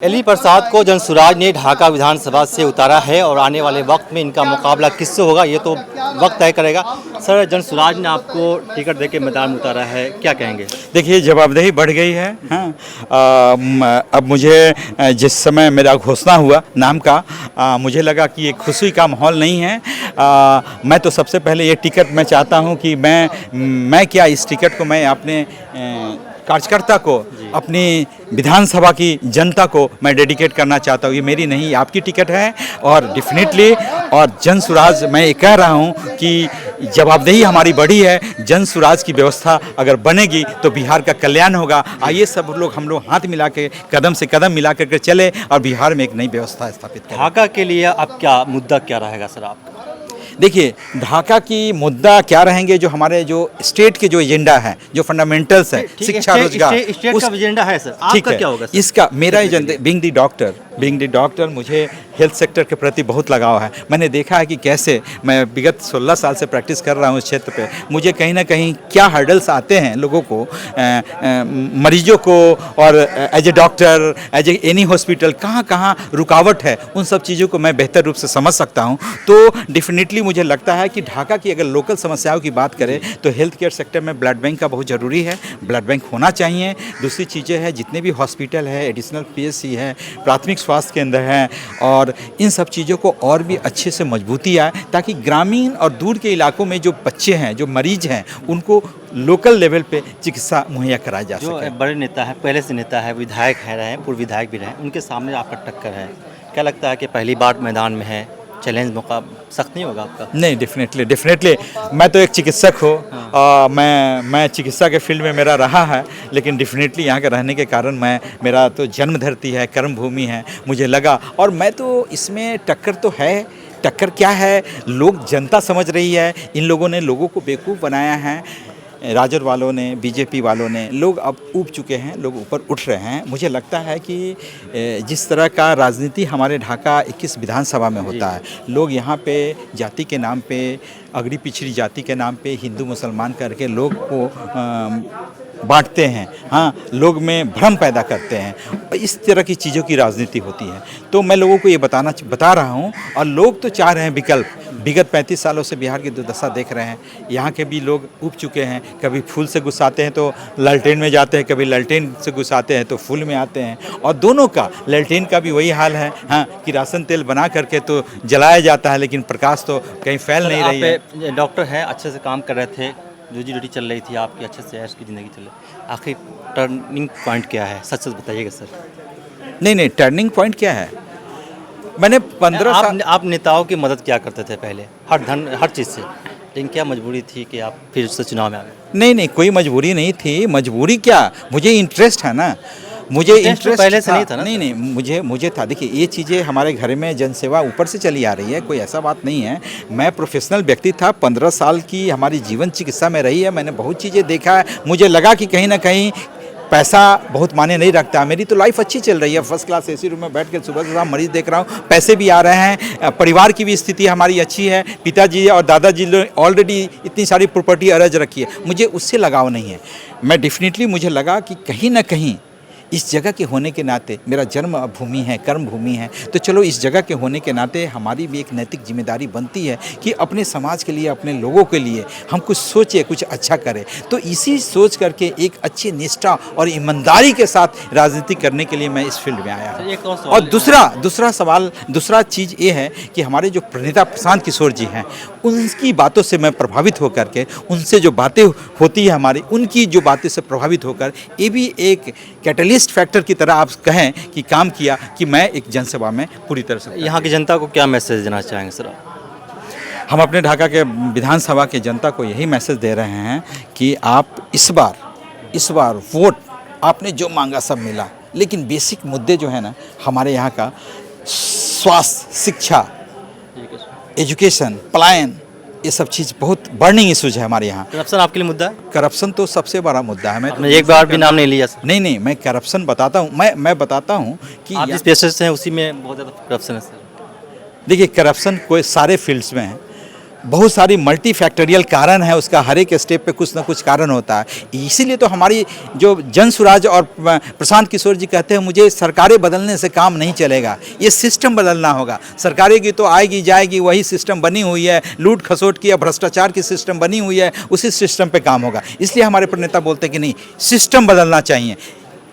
Eli प्रसाद को जनसुराज ने ढाका विधानसभा से उतारा है और आने वाले वक्त में इनका मुकाबला किससे होगा ये तो वक्त तय करेगा। सर, जनसुराज ने आपको टिकट देके मैदान में उतारा है, क्या कहेंगे? देखिए, जवाबदेही बढ़ गई है। हाँ, अब मुझे जिस समय मेरा घोषणा हुआ नाम का, मुझे लगा कि ये खुशी का माहौल नहीं है। मैं तो सबसे पहले ये टिकट मैं चाहता हूँ कि मैं क्या इस टिकट को मैं अपने कार्यकर्ता को, अपनी विधानसभा की जनता को मैं डेडिकेट करना चाहता हूँ। ये मेरी नहीं, आपकी टिकट है और डेफिनेटली और जनसुराज मैं ये कह रहा हूँ कि जवाबदेही हमारी बड़ी है। जनसुराज की व्यवस्था अगर बनेगी तो बिहार का कल्याण होगा। आइए सब लोग हम लोग हाथ मिला के कदम से कदम मिला करके चले और बिहार में एक नई व्यवस्था स्थापित करें। ढाका के लिए अब क्या मुद्दा क्या रहेगा सर आपका? देखिए, ढाका की मुद्दा क्या रहेंगे, जो हमारे जो स्टेट के जो एजेंडा है, जो फंडामेंटल्स है, शिक्षा, रोजगार, स्टेट का एजेंडा है सर, आपका क्या होगा सर? इसका मेरा एजेंडा बीइंग द डॉक्टर मुझे हेल्थ सेक्टर के प्रति बहुत लगाव है। मैंने देखा है कि कैसे मैं विगत 16 साल से प्रैक्टिस कर रहा हूँ इस क्षेत्र पे। मुझे कहीं ना कहीं क्या हर्डल्स आते हैं लोगों को, मरीजों को, और as a doctor, as a any hospital कहाँ रुकावट है, उन सब चीज़ों को मैं बेहतर रूप से समझ सकता हूँ। तो डेफिनेटली मुझे लगता है कि ढाका की अगर लोकल समस्याओं की बात करें तो हेल्थ केयर सेक्टर में ब्लड बैंक का बहुत ज़रूरी है। ब्लड बैंक होना चाहिए। दूसरी चीज़ें हैं, जितने भी हॉस्पिटल है, एडिशनल पीएचसी है, प्राथमिक स्वास्थ्य केंद्र हैं, और इन सब चीज़ों को और भी अच्छे से मजबूती आए ताकि ग्रामीण और दूर के इलाकों में जो बच्चे हैं, जो मरीज हैं, उनको लोकल लेवल पे चिकित्सा मुहैया कराया जा सके। जो बड़े नेता हैं, पहले से नेता है, विधायक है रहे, पूर्व विधायक भी रहे, उनके सामने आपका टक्कर है। क्या लगता है कि पहली बार मैदान में है, चैलेंज मौका सख्त नहीं होगा आपका? नहीं, डेफिनेटली मैं तो एक चिकित्सक हूँ। हाँ। मैं चिकित्सा के फील्ड में मेरा रहा है, लेकिन डेफिनेटली यहाँ के रहने के कारण मेरा तो जन्म धरती है, कर्म भूमि है, मुझे लगा। और मैं तो इसमें टक्कर तो है। टक्कर क्या है, लोग, जनता समझ रही है। इन लोगों ने लोगों को बेवकूफ़ बनाया है, राजद वालों ने, बीजेपी वालों ने। लोग अब ऊब चुके हैं, लोग ऊपर उठ रहे हैं। मुझे लगता है कि जिस तरह का राजनीति हमारे ढाका 21 विधानसभा में होता है, लोग यहाँ पे जाति के नाम पे, अगड़ी पिछड़ी जाति के नाम पे हिंदू मुसलमान करके लोग को बांटते हैं। हाँ, लोग में भ्रम पैदा करते हैं। इस तरह की चीज़ों की राजनीति होती है। तो मैं लोगों को ये बता रहा हूँ, और लोग तो चाह रहे हैं विकल्प। विगत 35 सालों से बिहार की दुर्दशा देख रहे हैं। यहाँ के भी लोग ऊब चुके हैं। कभी फूल से घुसाते हैं तो लालटेन में जाते हैं, कभी लालटेन से घुसाते हैं तो फूल में आते हैं। और दोनों का, लालटेन का भी वही हाल है, हाँ, कि राशन तेल बना करके तो जलाया जाता है, लेकिन प्रकाश तो कहीं फैल नहीं रही है। डॉक्टर हैं, अच्छे से काम कर रहे थे, रोजी रोटी चल रही थी आपकी, अच्छे से ऐश की ज़िंदगी चल रही। आखिर टर्निंग पॉइंट क्या है, सच सच बताइएगा सर। नहीं, टर्निंग पॉइंट क्या है? मैंने 15 साल आप नेताओं की मदद क्या करते थे पहले, हर चीज़ से, लेकिन क्या मजबूरी थी कि आप फिर से चुनाव में आ गए? नहीं, कोई मजबूरी नहीं थी। मजबूरी क्या, मुझे इंटरेस्ट है ना। मुझे इंटरेस्ट पहले से नहीं था ना? नहीं, मुझे था। देखिए, ये चीज़ें हमारे घर में जनसेवा ऊपर से चली आ रही है, कोई ऐसा बात नहीं है। मैं प्रोफेशनल व्यक्ति था, 15 साल की हमारी जीवन चिकित्सा में रही है। मैंने बहुत चीज़ें देखा है। मुझे लगा कि कहीं ना कहीं पैसा बहुत मायने नहीं रखता। मेरी तो लाइफ अच्छी चल रही है, फर्स्ट क्लास एसी रूम में बैठ कर सुबह से शाम मरीज देख रहा हूँ, पैसे भी आ रहे हैं, परिवार की भी स्थिति हमारी अच्छी है। पिताजी और दादाजी ने ऑलरेडी इतनी सारी प्रॉपर्टी अरज रखी है। मुझे उससे लगाव नहीं है। मैं डेफिनेटली, मुझे लगा कि कहीं ना कहीं इस जगह के होने के नाते, मेरा जन्म भूमि है, कर्म भूमि है, तो चलो इस जगह के होने के नाते हमारी भी एक नैतिक जिम्मेदारी बनती है कि अपने समाज के लिए, अपने लोगों के लिए हम कुछ सोचें, कुछ अच्छा करें। तो इसी सोच करके एक अच्छी निष्ठा और ईमानदारी के साथ राजनीति करने के लिए मैं इस फील्ड में आया हूँ। और दूसरा चीज़ ये है कि हमारे जो नेता प्रशांत किशोर जी हैं, उनकी बातों से मैं प्रभावित होकर के, उनसे जो बातें होती है हमारी, उनकी जो बातें से प्रभावित होकर, ये भी एक कैटलिस्ट फैक्टर की तरह आप कहें कि काम किया कि मैं एक जनसभा में पूरी तरह से। यहाँ की जनता को क्या मैसेज देना चाहेंगे सर? हम अपने ढाका के विधानसभा की जनता को यही मैसेज दे रहे हैं कि आप इस बार वोट आपने जो मांगा सब मिला, लेकिन बेसिक मुद्दे जो है ना हमारे यहाँ का, स्वास्थ्य, शिक्षा, एजुकेशन, पलायन, ये सब चीज़ बहुत बर्निंग इशूज है हमारे यहाँ। करप्शन आपके लिए मुद्दा है? करप्शन तो सबसे बड़ा मुद्दा है। मैं एक बार भी नाम नहीं लिया सर। नहीं, मैं करप्शन बताता हूँ। मैं बताता हूँ कि आप जिस पेशे से हैं उसी में बहुत ज़्यादा करप्शन है सर। देखिए, करप्शन कोई सारे फील्ड्स में है। बहुत सारी मल्टी फैक्टोरियल कारण है, उसका हर एक स्टेप पे कुछ ना कुछ कारण होता है। इसीलिए तो हमारी जो जन सुराज और प्रशांत किशोर जी कहते हैं मुझे सरकारें बदलने से काम नहीं चलेगा, ये सिस्टम बदलना होगा। सरकारें की तो आएगी जाएगी, वही सिस्टम बनी हुई है, लूट खसोट की या भ्रष्टाचार की सिस्टम बनी हुई है, उसी सिस्टम पे काम होगा। इसलिए हमारे प्रणेता बोलते हैं कि नहीं, सिस्टम बदलना चाहिए।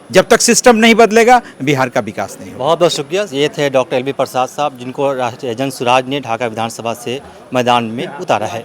जब तक सिस्टम नहीं बदलेगा बिहार का विकास नहीं होगा। बहुत बहुत शुक्रिया। ये थे डॉक्टर एल बी प्रसाद साहब, जिनको राष्ट्रीय जन सुराज ने ढाका विधानसभा से मैदान में उतारा है।